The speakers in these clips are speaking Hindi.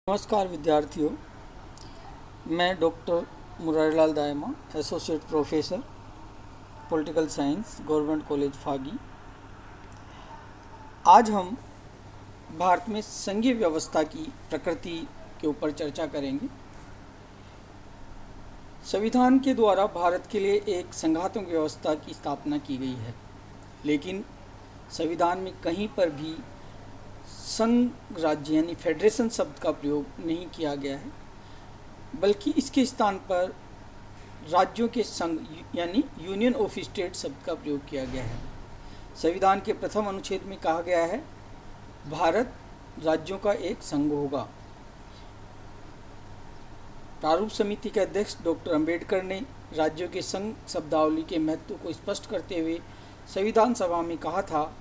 नमस्कार विद्यार्थियों, मैं doctor Murarilal Dayma, associate professor political science, government college Phagi. आज हम भारत में संघीय व्यवस्था की प्रकृति के ऊपर चर्चा करेंगे। संविधान के द्वारा भारत के लिए एक संघात्मक व्यवस्था की स्थापना की गई है, लेकिन संविधान में कहीं पर भी संघ राज्य यानी फेडरेशन शब्द का प्रयोग नहीं किया गया है, बल्कि इसके स्थान पर राज्यों के संघ यानी यूनियन ऑफ स्टेट शब्द का प्रयोग किया गया है। संविधान के प्रथम अनुच्छेद में कहा गया है, भारत राज्यों का एक संघ होगा। प्रारूप समिति के अध्यक्ष डॉक्टर अंबेडकर ने राज्यों के संघ शब्दावली के महत्व को स्पष्ट करते हुए संविधान सभा में कहा था,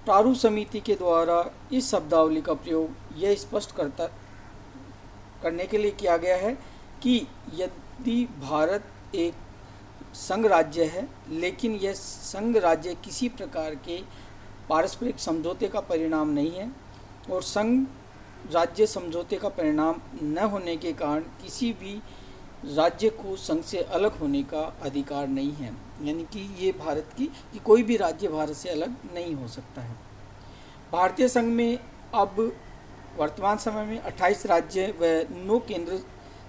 प्रारूप समिति के द्वारा इस शब्दावली का प्रयोग यह स्पष्ट करने के लिए किया गया है कि यदि भारत एक संघ राज्य है, लेकिन यह संघ राज्य किसी प्रकार के पारस्परिक समझौते का परिणाम नहीं है और संघ राज्य समझौते का परिणाम न होने के कारण किसी भी राज्य को संघ से अलग होने का अधिकार नहीं है, यानी कि ये भारत की कि कोई भी राज्य भारत से अलग नहीं हो सकता है। भारतीय संघ में अब वर्तमान समय में 28 राज्य व 9 केंद्र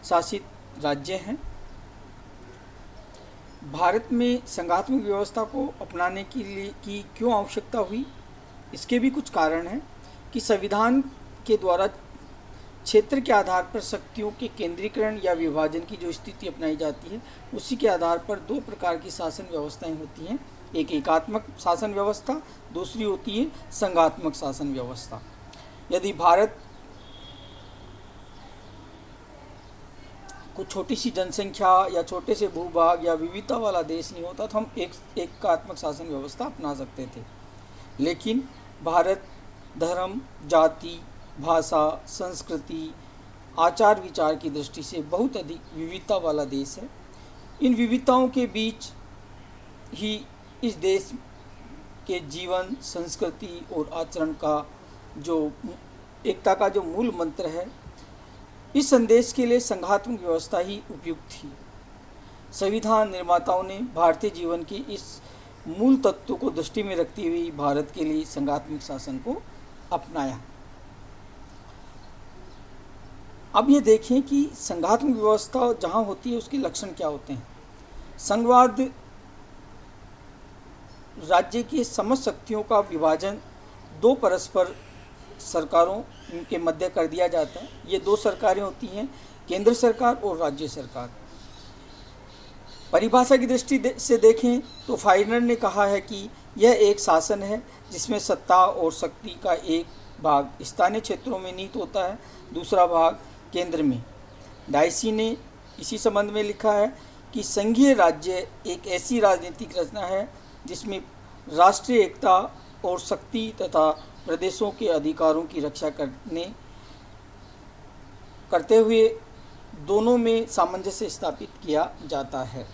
शासित राज्य हैं। भारत में संघात्मक व्यवस्था को अपनाने के लिए की क्यों आवश्यकता हुई, इसके भी कुछ कारण हैं कि संविधान के द्वारा क्षेत्र के आधार पर शक्तियों के केंद्रीकरण या विभाजन की जो स्थिति अपनाई जाती है, उसी के आधार पर दो प्रकार की शासन व्यवस्थाएं होती हैं। एक एकात्मक शासन व्यवस्था, दूसरी होती है संघात्मक शासन व्यवस्था। यदि भारत को छोटी सी जनसंख्या या छोटे से भूभाग या विविधता वाला देश नहीं होता तो हम एकात्मक शासन व्यवस्था अपना सकते थे, लेकिन भारत धर्म, जाति, भाषा, संस्कृति, आचार विचार की दृष्टि से बहुत अधिक विविधता वाला देश है। इन विविधताओं के बीच ही इस देश के जीवन, संस्कृति और आचरण का जो एकता का जो मूल मंत्र है, इस संदेश के लिए संघात्मक व्यवस्था ही उपयुक्त थी। संविधान निर्माताओं ने भारतीय जीवन के इस मूल तत्व को दृष्टि में रखते हुए भारत के लिए संघात्मक शासन को अपनाया। अब ये देखें कि संघात्मक व्यवस्था जहाँ होती है उसके लक्षण क्या होते हैं। संघवाद राज्य की समस्त शक्तियों का विभाजन दो परस्पर सरकारों के मध्य कर दिया जाता है। ये दो सरकारें होती हैं, केंद्र सरकार और राज्य सरकार। परिभाषा की दृष्टि से देखें तो फाइनर ने कहा है कि यह एक शासन है जिसमें सत्ता और शक्ति का एक भाग स्थानीय क्षेत्रों में निहित होता है, दूसरा भाग केंद्र में। डाइसी ने इसी संबंध में लिखा है कि संघीय राज्य एक ऐसी राजनीतिक रचना है जिसमें राष्ट्रीय एकता और शक्ति तथा प्रदेशों के अधिकारों की रक्षा करते हुए दोनों में सामंजस्य स्थापित किया जाता है।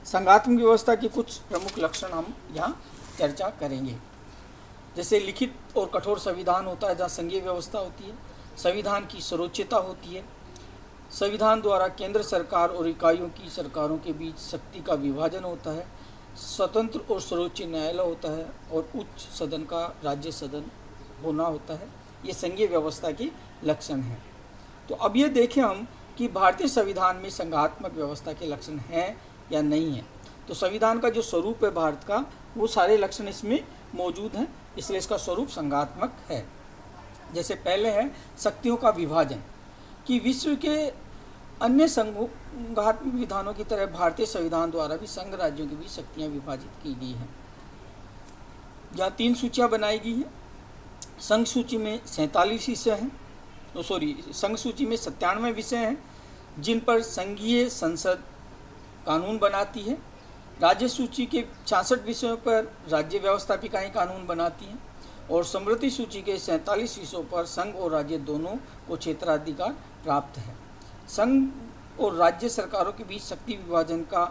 संघात्मक व्यवस्था के कुछ प्रमुख लक्षण हम यहाँ चर्चा करेंगे। जैसे लिखित और कठोर संविधान होता है, जहाँ संघीय व्यवस्था होती है। संविधान की सर्वोच्चता होती है। संविधान द्वारा केंद्र सरकार और इकाइयों की सरकारों के बीच शक्ति का विभाजन होता है। स्वतंत्र और सर्वोच्च न्यायालय होता है और उच्च सदन का राज्य सदन होना होता है। ये संघीय व्यवस्था के लक्षण हैं। तो अब ये देखें हम कि भारतीय संविधान में संघात्मक व्यवस्था के लक्षण हैं या नहीं हैं। तो संविधान का जो स्वरूप है भारत का, वो सारे लक्षण इसमें मौजूद हैं, इसलिए इसका स्वरूप संघात्मक है। जैसे पहले है शक्तियों का विभाजन, कि विश्व के अन्य संघात्मक विधानों की तरह भारतीय संविधान द्वारा भी संघ राज्यों की भी शक्तियां विभाजित की गई हैं। यहाँ 3 सूचियाँ बनाई गई हैं। संघ सूची में 47 विषय हैं, संघ सूची में 97 विषय हैं जिन पर संघीय संसद कानून बनाती है। राज्य सूची के 66 विषयों पर राज्य व्यवस्थापिकाएं कानून बनाती हैं और समृद्धि सूची के 47 विषयों पर संघ और राज्य दोनों को क्षेत्राधिकार प्राप्त है। संघ और राज्य सरकारों के बीच शक्ति विभाजन का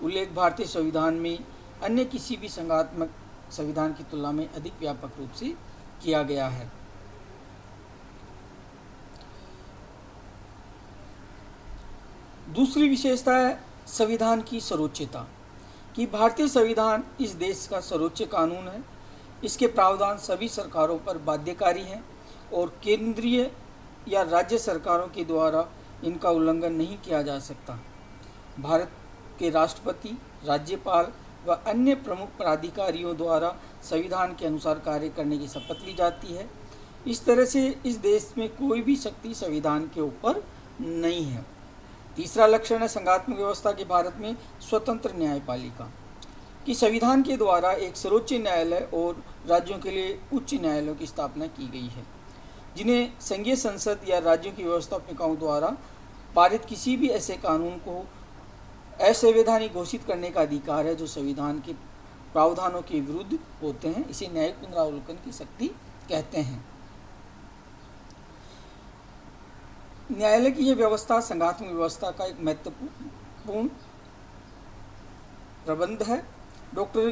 उल्लेख भारतीय संविधान में अन्य किसी भी संघात्मक संविधान की तुलना में अधिक व्यापक रूप से किया गया है। दूसरी विशेषता है संविधान की सर्वोच्चता, कि भारतीय संविधान इस देश का सर्वोच्च कानून है। इसके प्रावधान सभी सरकारों पर बाध्यकारी हैं और केंद्रीय या राज्य सरकारों के द्वारा इनका उल्लंघन नहीं किया जा सकता। भारत के राष्ट्रपति, राज्यपाल व अन्य प्रमुख प्राधिकारियों द्वारा संविधान के अनुसार कार्य करने की शपथ ली जाती है। इस तरह से इस देश में कोई भी शक्ति संविधान के ऊपर नहीं है। तीसरा लक्षण है संघात्मक व्यवस्था के भारत में स्वतंत्र न्यायपालिका, कि संविधान के द्वारा एक सर्वोच्च न्यायालय और राज्यों के लिए उच्च न्यायालयों की स्थापना की गई है, जिन्हें संघीय संसद या राज्यों की व्यवस्थापकों द्वारा पारित किसी भी ऐसे कानून को असंवैधानिक घोषित करने का अधिकार है जो संविधान के प्रावधानों के विरुद्ध होते हैं। इसे न्यायिक पुनरावलोकन की शक्ति कहते हैं। न्यायालय की यह व्यवस्था संघात्मक व्यवस्था का एक महत्वपूर्ण प्रबंध है। Doctor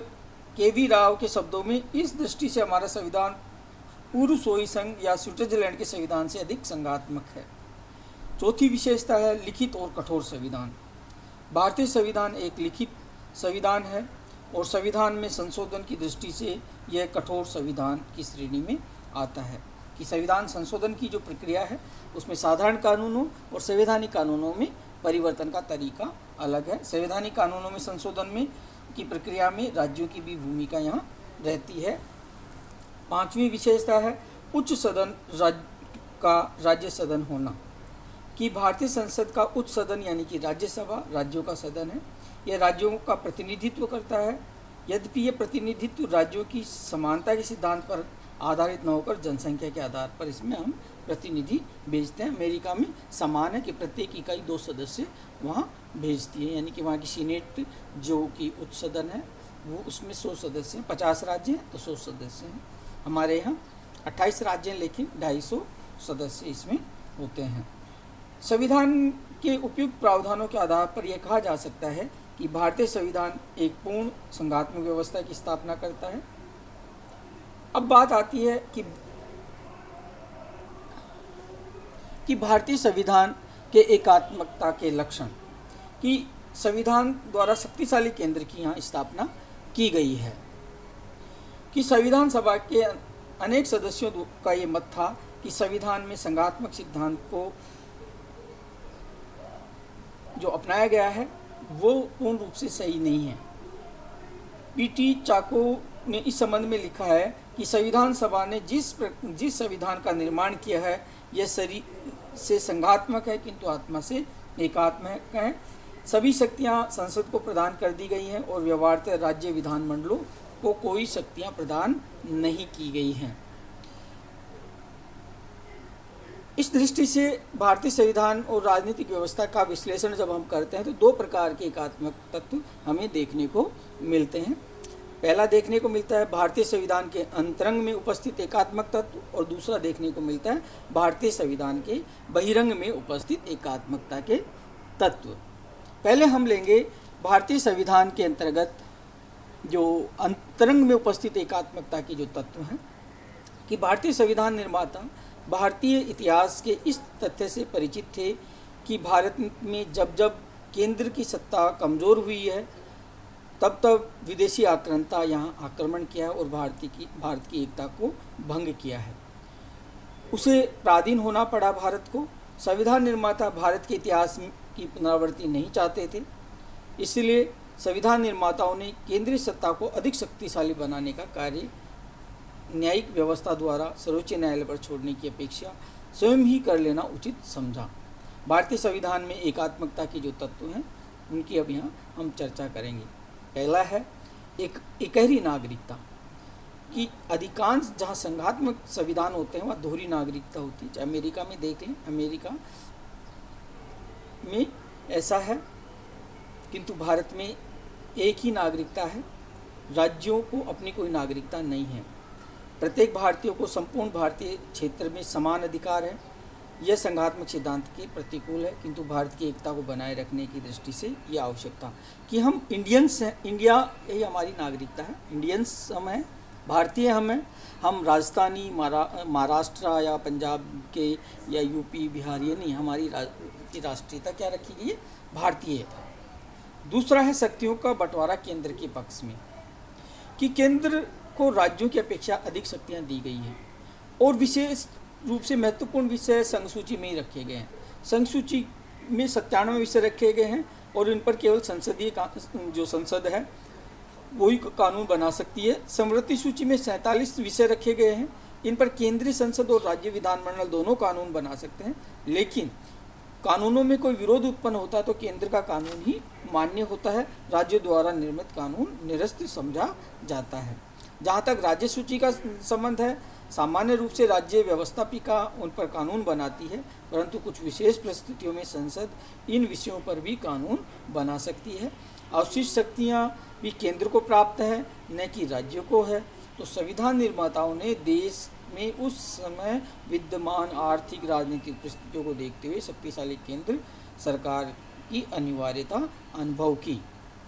KV. राव के शब्दों में, इस दृष्टि से हमारा संविधान पूर्व सोई संघ या स्विट्जरलैंड के संविधान से अधिक संघात्मक है। चौथी विशेषता है लिखित और कठोर संविधान। भारतीय संविधान एक लिखित संविधान है और संविधान में संशोधन की दृष्टि से यह कठोर संविधान की श्रेणी में आता है, कि संविधान संशोधन की जो प्रक्रिया है उसमें साधारण कानूनों और संवैधानिक कानूनों में परिवर्तन का तरीका अलग है। संवैधानिक कानूनों में संशोधन में की प्रक्रिया में राज्यों की भी भूमिका यहाँ रहती है। पांचवी विशेषता है उच्च सदन का राज्य सदन होना, कि भारतीय संसद का उच्च सदन यानी कि राज्यसभा राज्यों का सदन है। यह राज्यों का प्रतिनिधित्व करता है। यद्यपि यह प्रतिनिधित्व राज्यों की समानता के सिद्धांत पर आधारित न होकर जनसंख्या के आधार पर इसमें हम प्रतिनिधि भेजते हैं। अमेरिका में समान है कि प्रत्येक इकाई 2 सदस्य वहाँ भेजती है, यानी कि वहाँ की सीनेट जो कि उच्च सदन है वो उसमें 100 सदस्य हैं। 50 राज्य हैं तो 100 सदस्य हैं। हमारे यहाँ 28 राज्य हैं लेकिन 250 सदस्य इसमें होते हैं। संविधान के उपयुक्त प्रावधानों के आधार पर यह कहा जा सकता है कि भारतीय संविधान एक पूर्ण संघात्मक व्यवस्था की स्थापना करता है। अब बात आती है कि भारतीय संविधान के एकात्मकता के लक्षण, कि संविधान द्वारा शक्तिशाली केंद्र की यहाँ स्थापना की गई है, कि संविधान सभा के अनेक सदस्यों का ये मत था कि संविधान में संघात्मक सिद्धांत को जो अपनाया गया है वो पूर्ण रूप से सही नहीं है। पी.टी. चाको ने इस संबंध में लिखा है कि संविधान सभा ने जिस संविधान का निर्माण किया है यह शरीर से संघात्मक है किंतु आत्मा से एकात्मक है। सभी शक्तियां संसद को प्रदान कर दी गई हैं और व्यवहारतः राज्य विधानमंडलों को कोई शक्तियां प्रदान नहीं की गई हैं। इस दृष्टि से भारतीय संविधान और राजनीतिक व्यवस्था का विश्लेषण जब हम करते हैं तो 2 प्रकार के एकात्मक तत्व हमें देखने को मिलते हैं। पहला देखने को मिलता है भारतीय संविधान के अंतरंग में उपस्थित एकात्मक तत्व और दूसरा देखने को मिलता है भारतीय संविधान के बहिरंग में उपस्थित एकात्मकता के तत्व। पहले हम लेंगे भारतीय संविधान के अंतर्गत जो अंतरंग में उपस्थित एकात्मकता के जो तत्व हैं, कि भारतीय संविधान निर्माता भारतीय इतिहास के इस तथ्य से परिचित थे कि भारत में जब जब केंद्र की सत्ता कमज़ोर हुई है तब तब विदेशी आक्रांता यहाँ आक्रमण किया है और भारत की एकता को भंग किया है। उसे पराधीन होना पड़ा भारत को। संविधान निर्माता भारत के इतिहास की पुनरावृत्ति नहीं चाहते थे, इसलिए संविधान निर्माताओं ने केंद्रीय सत्ता को अधिक शक्तिशाली बनाने का कार्य न्यायिक व्यवस्था द्वारा सर्वोच्च न्यायालय पर छोड़ने की अपेक्षा स्वयं ही कर लेना उचित समझा। भारतीय संविधान में एकात्मकता के जो तत्व हैं उनकी अब यहाँ हम चर्चा करेंगे। पहला है एकहरी नागरिकता, कि अधिकांश जहाँ संघात्मक संविधान होते हैं वहाँ दोहरी नागरिकता होती है। चाहे अमेरिका में देख लें, अमेरिका में ऐसा है, किंतु भारत में एक ही नागरिकता है। राज्यों को अपनी कोई नागरिकता नहीं है। प्रत्येक भारतीय को संपूर्ण भारतीय क्षेत्र में समान अधिकार है। यह संघात्मक सिद्धांत के प्रतिकूल है, किंतु भारत की एकता को बनाए रखने की दृष्टि से यह आवश्यकता कि हम इंडियंस हैं। इंडिया यही हमारी नागरिकता है, इंडियंस हम हैं, भारतीय हम राजस्थानी, महाराष्ट्र या पंजाब के या यूपी, बिहार, ये नहीं, हमारी की राष्ट्रीयता क्या रखी गई है? भारतीयता। दूसरा है शक्तियों का बंटवारा केंद्र के पक्ष में, कि केंद्र को राज्यों की अपेक्षा अधिक शक्तियां दी गई हैं और विशेष रूप से महत्वपूर्ण विषय संघ सूची में ही रखे गए हैं। संघ सूची में 97 विषय रखे गए हैं और इन पर केवल संसदीय जो संसद है वही कानून बना सकती है। समवर्ती सूची में 47 विषय रखे गए हैं, इन पर केंद्रीय संसद और राज्य विधानमंडल दोनों कानून बना सकते हैं, लेकिन कानूनों में कोई विरोध उत्पन्न होता है तो केंद्र का कानून ही मान्य होता है, राज्यों द्वारा निर्मित कानून निरस्त समझा जाता है। जहाँ तक राज्य सूची का संबंध है, सामान्य रूप से राज्य व्यवस्थापिका उन पर कानून बनाती है, परंतु कुछ विशेष परिस्थितियों में संसद इन विषयों पर भी कानून बना सकती है। अवशिष्ट शक्तियाँ भी केंद्र को प्राप्त है, न कि राज्यों को है। तो संविधान निर्माताओं ने देश में उस समय विद्यमान आर्थिक राजनीतिक परिस्थितियों को देखते हुए शक्तिशाली केंद्र सरकार की अनिवार्यता अनुभव की।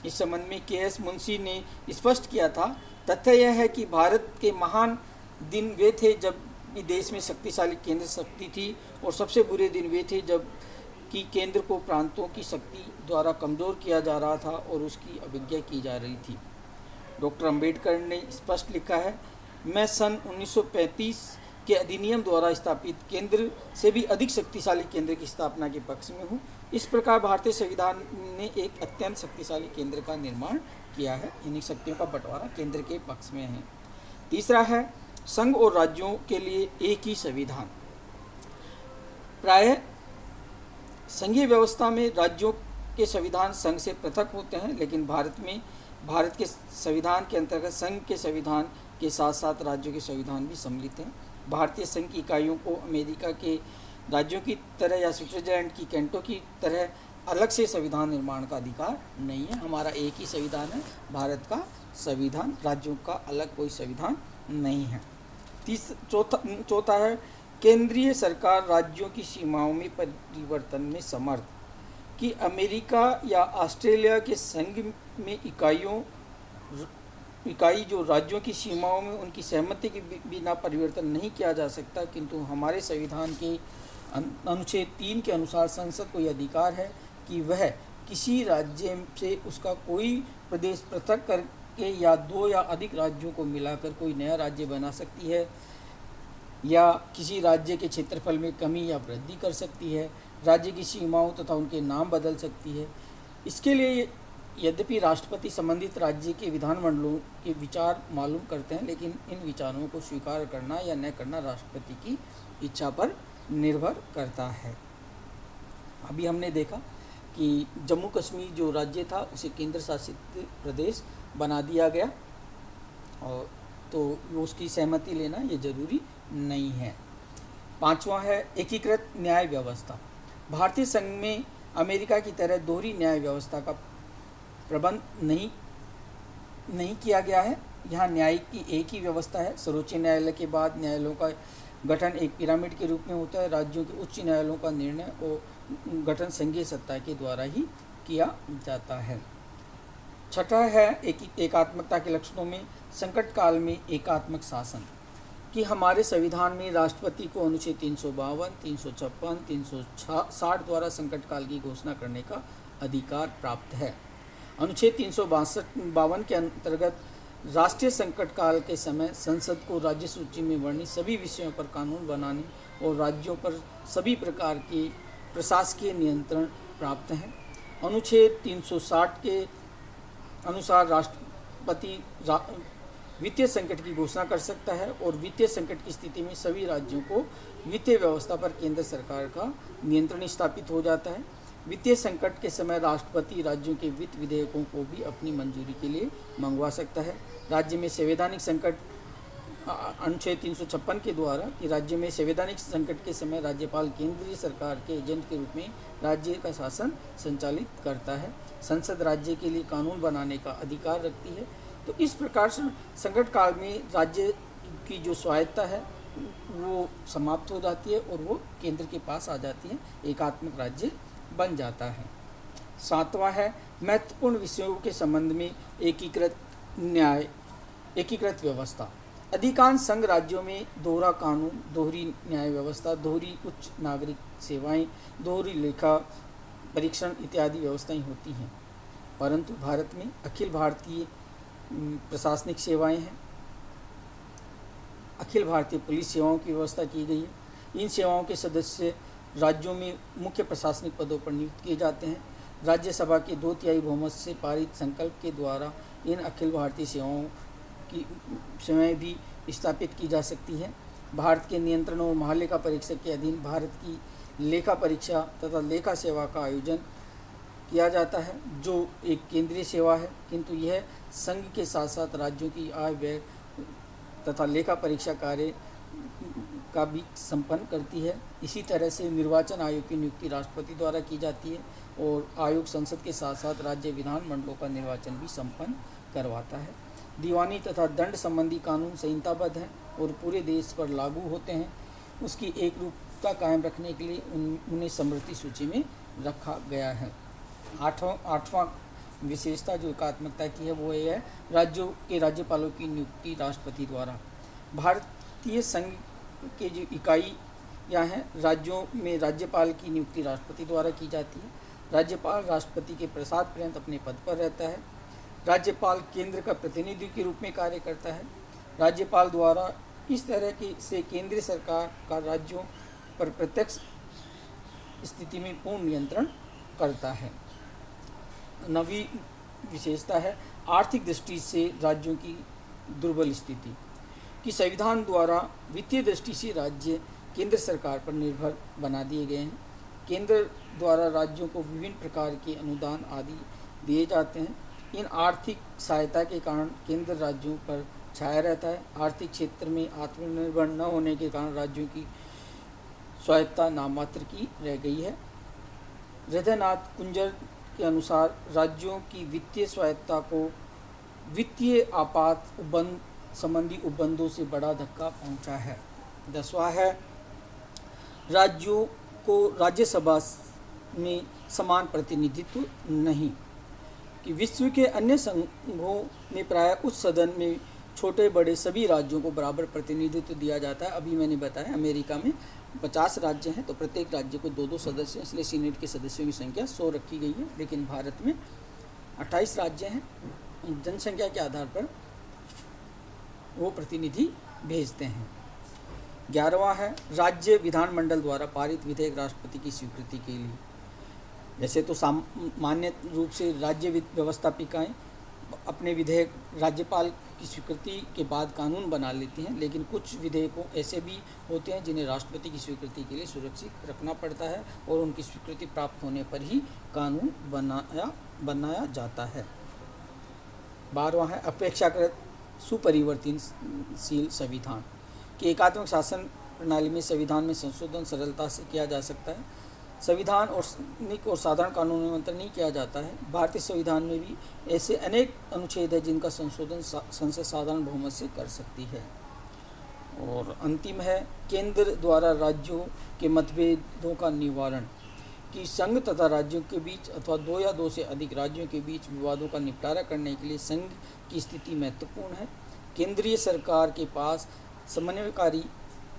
इस संबंध में के.एस. मुंशी ने स्पष्ट किया था, तथ्य यह है कि भारत के महान दिन वे थे जब देश में शक्तिशाली केंद्र शक्ति थी, और सबसे बुरे दिन वे थे जब कि केंद्र को प्रांतों की शक्ति द्वारा कमज़ोर किया जा रहा था और उसकी अवज्ञा की जा रही थी। डॉक्टर अंबेडकर ने स्पष्ट लिखा है, मैं सन 1935 के अधिनियम द्वारा स्थापित केंद्र से भी अधिक शक्तिशाली केंद्र की स्थापना के पक्ष में हूँ। इस प्रकार भारतीय संविधान ने एक अत्यंत शक्तिशाली केंद्र का निर्माण किया है। इन्हीं शक्तियों का बंटवारा केंद्र के पक्ष में है। तीसरा है संघ और राज्यों के लिए एक ही संविधान। प्रायः संघीय व्यवस्था में राज्यों के संविधान संघ से पृथक होते हैं, लेकिन भारत के संविधान के अंतर्गत संघ के संविधान के साथ साथ राज्यों के संविधान भी सम्मिलित हैं। भारतीय संघ की इकाइयों को अमेरिका के राज्यों की तरह या स्विट्जरलैंड की कैंटों की तरह अलग से संविधान निर्माण का अधिकार नहीं है। हमारा एक ही संविधान है, भारत का संविधान, राज्यों का अलग कोई संविधान नहीं है। चौथा है केंद्रीय सरकार राज्यों की सीमाओं में परिवर्तन में समर्थ, कि अमेरिका या ऑस्ट्रेलिया के संघ में इकाई जो राज्यों की सीमाओं में उनकी सहमति के बिना परिवर्तन नहीं किया जा सकता, किंतु हमारे संविधान के अनुच्छेद 3 के अनुसार संसद को यह अधिकार है कि वह किसी राज्य से उसका कोई प्रदेश पृथक करके या 2 या अधिक राज्यों को मिलाकर कोई नया राज्य बना सकती है, या किसी राज्य के क्षेत्रफल में कमी या वृद्धि कर सकती है, राज्य की सीमाओं तथा उनके नाम बदल सकती है। इसके लिए यद्यपि राष्ट्रपति संबंधित राज्य के विधानमंडलों के विचार मालूम करते हैं, लेकिन इन विचारों को स्वीकार करना या न करना राष्ट्रपति की इच्छा पर निर्भर करता है। अभी हमने देखा कि जम्मू कश्मीर जो राज्य था उसे केंद्र शासित प्रदेश बना दिया गया, और तो उसकी सहमति लेना ये जरूरी नहीं है। पांचवा है एकीकृत न्याय व्यवस्था। भारतीय संघ में अमेरिका की तरह दोहरी न्याय व्यवस्था का प्रबंध नहीं किया गया है। यहाँ न्याय की एक ही व्यवस्था है। सर्वोच्च न्यायालय के बाद न्यायालयों का गठन एक पिरामिड के रूप में होता है। राज्यों के उच्च न्यायालयों का निर्णय और गठन संघीय सत्ता के द्वारा ही किया जाता है। छठा है एकात्मकता के लक्षणों में संकट काल में एकात्मक शासन, कि हमारे संविधान में राष्ट्रपति को अनुच्छेद 352, 356, 360 द्वारा संकट काल की घोषणा करने का अधिकार प्राप्त है। अनुच्छेद 352 के अंतर्गत राष्ट्रीय संकट काल के समय संसद को राज्य सूची में वर्णित सभी विषयों पर कानून बनाने और राज्यों पर सभी प्रकार के प्रशासकीय नियंत्रण प्राप्त हैं। अनुच्छेद 360 के अनुसार राष्ट्रपति वित्तीय संकट की घोषणा कर सकता है, और वित्तीय संकट की स्थिति में सभी राज्यों को वित्तीय व्यवस्था पर केंद्र सरकार का नियंत्रण स्थापित हो जाता है। वित्तीय संकट के समय राष्ट्रपति राज्यों के वित्त विधेयकों को भी अपनी मंजूरी के लिए मंगवा सकता है। राज्य में संवैधानिक संकट अनुच्छेद 356 के द्वारा, कि राज्य में संवैधानिक संकट के समय राज्यपाल केंद्रीय सरकार के एजेंट के रूप में राज्य का शासन संचालित करता है। संसद राज्य के लिए कानून बनाने का अधिकार रखती है। तो इस प्रकार से संकट काल में राज्य की जो स्वायत्ता है वो समाप्त हो जाती है और वो केंद्र के पास आ जाती है, एकात्मक राज्य बन जाता है। सातवां है महत्वपूर्ण विषयों के संबंध में एकीकृत व्यवस्था। अधिकांश संघ राज्यों में दोहरा कानून, दोहरी न्याय व्यवस्था, दोहरी उच्च नागरिक सेवाएं, दोहरी लेखा परीक्षण इत्यादि व्यवस्थाएं होती हैं, परंतु भारत में अखिल भारतीय प्रशासनिक सेवाएं हैं। अखिल भारतीय पुलिस सेवाओं की व्यवस्था की गई है। इन सेवाओं के सदस्य राज्यों में मुख्य प्रशासनिक पदों पर नियुक्त किए जाते हैं। राज्यसभा के 2/3 बहुमत से पारित संकल्प के द्वारा इन अखिल भारतीय सेवाओं की सेवाएं भी स्थापित की जा सकती हैं। भारत के नियंत्रण और महालेखा परीक्षक के अधीन भारत की लेखा परीक्षा तथा लेखा सेवा का आयोजन किया जाता है, जो एक केंद्रीय सेवा है, किंतु यह संघ के साथ साथ राज्यों की आय व्यय तथा लेखा परीक्षा कार्य का भी संपन्न करती है। इसी तरह से निर्वाचन आयोग की नियुक्ति राष्ट्रपति द्वारा की जाती है और आयोग संसद के साथ साथ राज्य विधानमंडलों का निर्वाचन भी संपन्न करवाता है। दीवानी तथा दंड संबंधी कानून संहिताबद्ध हैं और पूरे देश पर लागू होते हैं। उसकी एक रूपता कायम रखने के लिए उन्हें समृद्धि सूची में रखा गया है। आठवां विशेषता जो एकात्मकता की है वो ये है, राज्यों के राज्यपालों की नियुक्ति राष्ट्रपति द्वारा। भारतीय संघ के जो इकाइयाँ हैं, राज्यों में राज्यपाल की नियुक्ति राष्ट्रपति द्वारा की जाती है। राज्यपाल राष्ट्रपति के प्रसाद पर्यंत अपने पद पर रहता है। राज्यपाल केंद्र का प्रतिनिधि के रूप में कार्य करता है। राज्यपाल द्वारा इस तरह की से केंद्रीय सरकार का राज्यों पर प्रत्यक्ष स्थिति में पूर्ण नियंत्रण करता है। नवी विशेषता है आर्थिक दृष्टि से राज्यों की दुर्बल स्थिति, कि संविधान द्वारा वित्तीय दृष्टि से राज्य केंद्र सरकार पर निर्भर बना दिए गए हैं। केंद्र द्वारा राज्यों को विभिन्न प्रकार के अनुदान आदि दिए जाते हैं। इन आर्थिक सहायता के कारण केंद्र राज्यों पर छाया रहता है। आर्थिक क्षेत्र में आत्मनिर्भर न होने के कारण राज्यों की स्वायत्तता नाममात्र की रह गई है। हृदयनाथ कुंजर के अनुसार राज्यों की वित्तीय स्वायत्तता को वित्तीय आपात संबंधी उपबंधों से बड़ा धक्का पहुंचा है। 10वां है राज्यों को राज्यसभा में समान प्रतिनिधित्व नहीं, कि विश्व के अन्य संघों में प्राय उस सदन में छोटे बड़े सभी राज्यों को बराबर प्रतिनिधित्व दिया जाता है। अभी मैंने बताया अमेरिका में 50 राज्य हैं तो प्रत्येक राज्य को 2-2 सदस्य हैं, इसलिए सीनेट के सदस्यों की संख्या 100 रखी गई है। लेकिन भारत में 28 राज्य हैं, जनसंख्या के आधार पर वो प्रतिनिधि भेजते हैं। 11वां है राज्य विधानमंडल द्वारा पारित विधेयक राष्ट्रपति की स्वीकृति के लिए। वैसे तो सामान्य रूप से राज्य व्यवस्थापिकाएं अपने विधेयक राज्यपाल की स्वीकृति के बाद कानून बना लेती हैं, लेकिन कुछ विधेयकों ऐसे भी होते हैं जिन्हें राष्ट्रपति की स्वीकृति के लिए सुरक्षित रखना पड़ता है और उनकी स्वीकृति प्राप्त होने पर ही कानून बनाया जाता है। 12वां है अपेक्षाकृत सुपरिवर्तनशील संविधान, कि एकात्मक शासन प्रणाली में संविधान में संशोधन सरलता से किया जा सकता है। संविधान और साधारण कानून में अंतर नहीं किया जाता है। भारतीय संविधान में भी ऐसे अनेक अनुच्छेद हैं जिनका संशोधन संसद साधारण बहुमत से कर सकती है। और अंतिम है केंद्र द्वारा राज्यों के मतभेदों का निवारण, कि संघ तथा राज्यों के बीच अथवा 2 या 2 से अधिक राज्यों के बीच विवादों का निपटारा करने के लिए संघ की स्थिति महत्वपूर्ण है। केंद्रीय सरकार के पास समन्वयकारी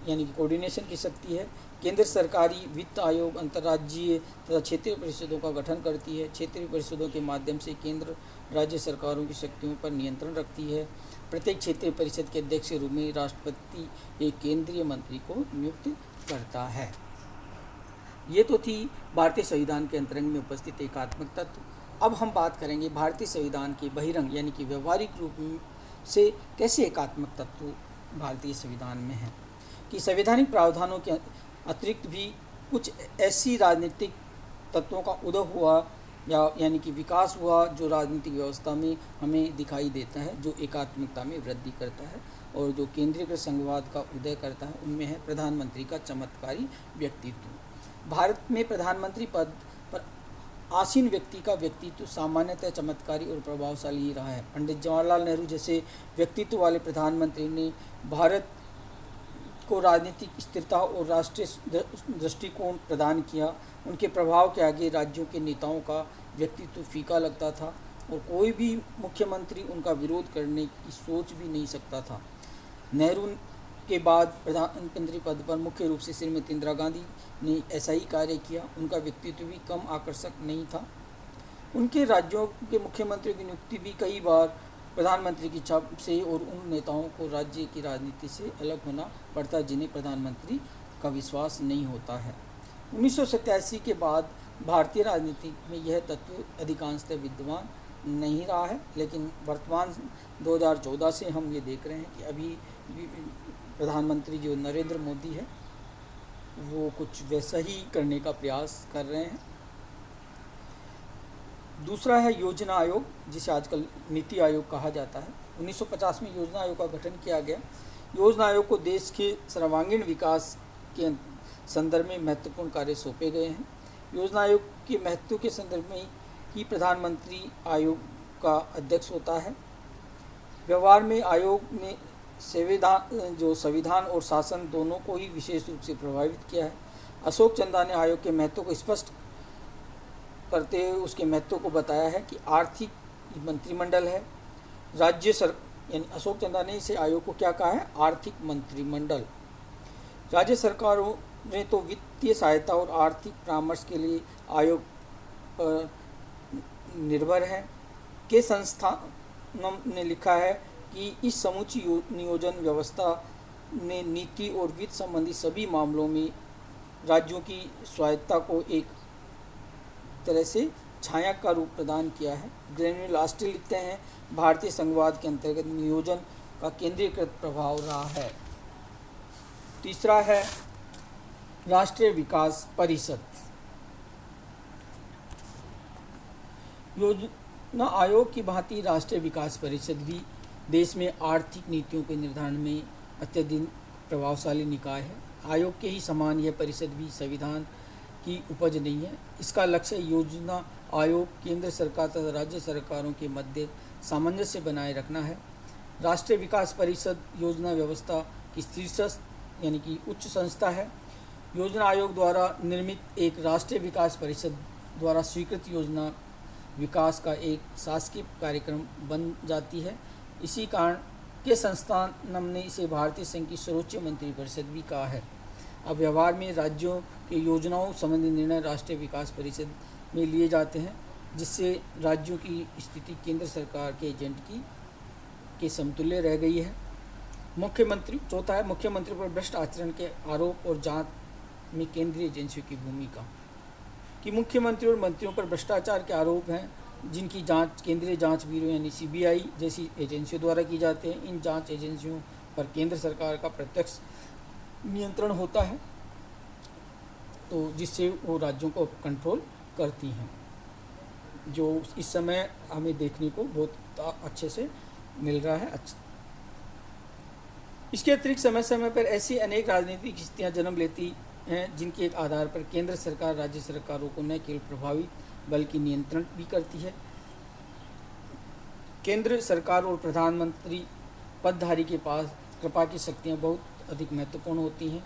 यानी कि कोऑर्डिनेशन की शक्ति है। केंद्र सरकारी वित्त आयोग अंतर्राज्यीय तथा क्षेत्रीय परिषदों का गठन करती है। क्षेत्रीय परिषदों के माध्यम से केंद्र राज्य सरकारों की शक्तियों पर नियंत्रण रखती है। प्रत्येक क्षेत्रीय परिषद के अध्यक्ष के रूप में राष्ट्रपति एक केंद्रीय मंत्री को नियुक्त करता है। ये तो थी भारतीय संविधान के अंतरंग में उपस्थित एकात्मक तत्व। अब हम बात करेंगे भारतीय संविधान के बहिरंग यानी कि व्यवहारिक रूप से कैसे एकात्मक तत्व भारतीय संविधान में है, कि संवैधानिक प्रावधानों के अतिरिक्त भी कुछ ऐसी राजनीतिक तत्वों का उदय हुआ यानी कि विकास हुआ जो राजनीतिक व्यवस्था में हमें दिखाई देता है, जो एकात्मकता में वृद्धि करता है और जो केंद्रीकृत संघवाद का उदय करता है। उनमें है प्रधानमंत्री का चमत्कारी व्यक्तित्व। भारत में प्रधानमंत्री पद पर आसीन व्यक्ति का व्यक्तित्व सामान्यतः चमत्कारी और प्रभावशाली ही रहा है। पंडित जवाहरलाल नेहरू जैसे व्यक्तित्व वाले प्रधानमंत्री ने भारत को राजनीतिक स्थिरता और राष्ट्रीय दृष्टिकोण प्रदान किया। उनके प्रभाव के आगे राज्यों के नेताओं का व्यक्तित्व फीका लगता था और कोई भी मुख्यमंत्री उनका विरोध करने की सोच भी नहीं सकता था। नेहरू के बाद प्रधानमंत्री पद पर मुख्य रूप से श्रीमती इंदिरा गांधी ने ऐसा ही कार्य किया। उनका व्यक्तित्व भी कम आकर्षक नहीं था। उनके राज्यों के मुख्यमंत्रियों की नियुक्ति भी कई बार प्रधानमंत्री की इच्छा से और उन नेताओं को राज्य की राजनीति से अलग होना पड़ता जिन्हें प्रधानमंत्री का विश्वास नहीं होता है। 1987 के बाद भारतीय राजनीति में यह तत्व अधिकांशतः विद्यमान नहीं रहा है, लेकिन वर्तमान 2014 से हम ये देख रहे हैं कि अभी प्रधानमंत्री जो नरेंद्र मोदी है वो कुछ वैसा ही करने का प्रयास कर रहे हैं। दूसरा है योजना आयोग, जिसे आजकल नीति आयोग कहा जाता है। 1950 में योजना आयोग का गठन किया गया। योजना आयोग को देश के सर्वांगीण विकास के संदर्भ में महत्वपूर्ण कार्य सौंपे गए हैं। योजना आयोग के महत्व के संदर्भ में ही प्रधानमंत्री आयोग का अध्यक्ष होता है। व्यवहार में आयोग ने संविधान और शासन दोनों को ही विशेष रूप से प्रभावित किया है। अशोक चंदा ने आयोग के महत्व को स्पष्ट करते हुए उसके महत्व को बताया है कि आर्थिक मंत्रिमंडल है। यानी अशोक चंदा ने इसे आयोग को क्या कहा है? आर्थिक मंत्रिमंडल। राज्य सरकारों ने तो वित्तीय सहायता और आर्थिक परामर्श के लिए आयोग पर निर्भर है। के संस्थान ने लिखा है कि इस समूची नियोजन व्यवस्था ने नीति और वित्त संबंधी सभी मामलों में राज्यों की स्वायत्ता को एक तरह से छाया का रूप प्रदान किया है। ग्रेन्यूल लास्टी लिखते हैं, भारतीय संघवाद के अंतर्गत नियोजन का केंद्रीकृत प्रभाव रहा है। तीसरा है राष्ट्रीय विकास परिषद। योजना आयोग की भांति राष्ट्रीय विकास परिषद भी देश में आर्थिक नीतियों के निर्धारण में अत्यधिक प्रभावशाली निकाय है। आयोग के ही समान यह परिषद भी संविधान की उपज नहीं है। इसका लक्ष्य योजना आयोग केंद्र सरकार तथा राज्य सरकारों के मध्य सामंजस्य बनाए रखना है। राष्ट्रीय विकास परिषद योजना व्यवस्था की शीर्ष यानी कि उच्च संस्था है। योजना आयोग द्वारा निर्मित एक राष्ट्रीय विकास परिषद द्वारा स्वीकृत योजना विकास का एक शासकीय कार्यक्रम बन जाती है। इसी कारण के संस्थान ने इसे भारतीय संघ की सर्वोच्च मंत्रिपरिषद भी कहा है। अब व्यवहार में राज्यों के योजनाओं संबंधी निर्णय राष्ट्रीय विकास परिषद में लिए जाते हैं, जिससे राज्यों की स्थिति केंद्र सरकार के एजेंट के समतुल्य रह गई है। चौथा है मुख्यमंत्री पर भ्रष्ट आचरण के आरोप और जांच में केंद्रीय एजेंसियों की भूमिका। कि मुख्यमंत्री और मंत्रियों पर भ्रष्टाचार के आरोप हैं, जिनकी जांच केंद्रीय जांच ब्यूरो यानी सीबीआई जैसी एजेंसियों द्वारा की जाती है। इन जांच एजेंसियों पर केंद्र सरकार का प्रत्यक्ष नियंत्रण होता है, तो जिससे वो राज्यों को कंट्रोल करती हैं, जो इस समय हमें देखने को बहुत अच्छे से मिल रहा है। इसके अतिरिक्त समय समय पर ऐसी अनेक राजनीतिक स्थितियाँ जन्म लेती हैं जिनके एक आधार पर केंद्र सरकार राज्य सरकारों को न केवल प्रभावित बल्कि नियंत्रण भी करती है। केंद्र सरकार और प्रधानमंत्री पदधारी के पास कृपा की शक्तियाँ बहुत अधिक महत्वपूर्ण होती हैं।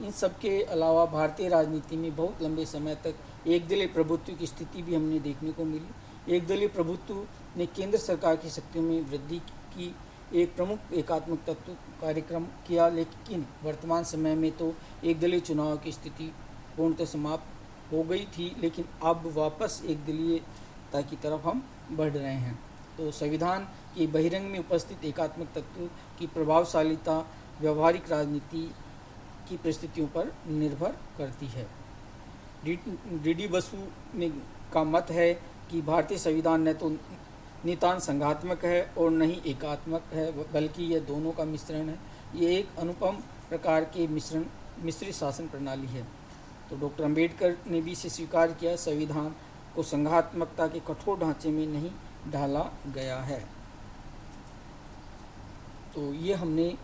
इन सब के अलावा भारतीय राजनीति में बहुत लंबे समय तक एकदलीय प्रभुत्व की स्थिति भी हमने देखने को मिली। एकदलीय प्रभुत्व ने केंद्र सरकार की शक्तियों में वृद्धि की एक प्रमुख एकात्मक तत्व कार्यक्रम किया, लेकिन वर्तमान समय में तो एकदलीय चुनाव की स्थिति पूर्णतः समाप्त हो गई थी, लेकिन अब वापस एकदलीयता की तरफ हम बढ़ रहे हैं। तो संविधान के बहिरंग में उपस्थित एकात्मक तत्व की प्रभावशालीता व्यवहारिक राजनीति की परिस्थितियों पर निर्भर करती है। डी बसु का मत है कि भारतीय संविधान न तो नितांत संघात्मक है और न ही एकात्मक है, बल्कि यह दोनों का मिश्रण है। ये एक अनुपम प्रकार के मिश्रित शासन प्रणाली है। तो डॉक्टर अंबेडकर ने भी इसे स्वीकार किया। संविधान को संघात्मकता के कठोर ढांचे में नहीं ढाला गया है। तो ये हमने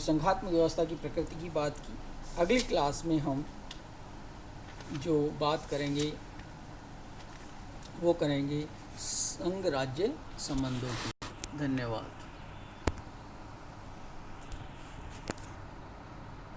संघात्मक व्यवस्था की प्रकृति की बात की। अगली क्लास में हम जो बात करेंगे वो करेंगे संघ राज्य संबंधों की। धन्यवाद।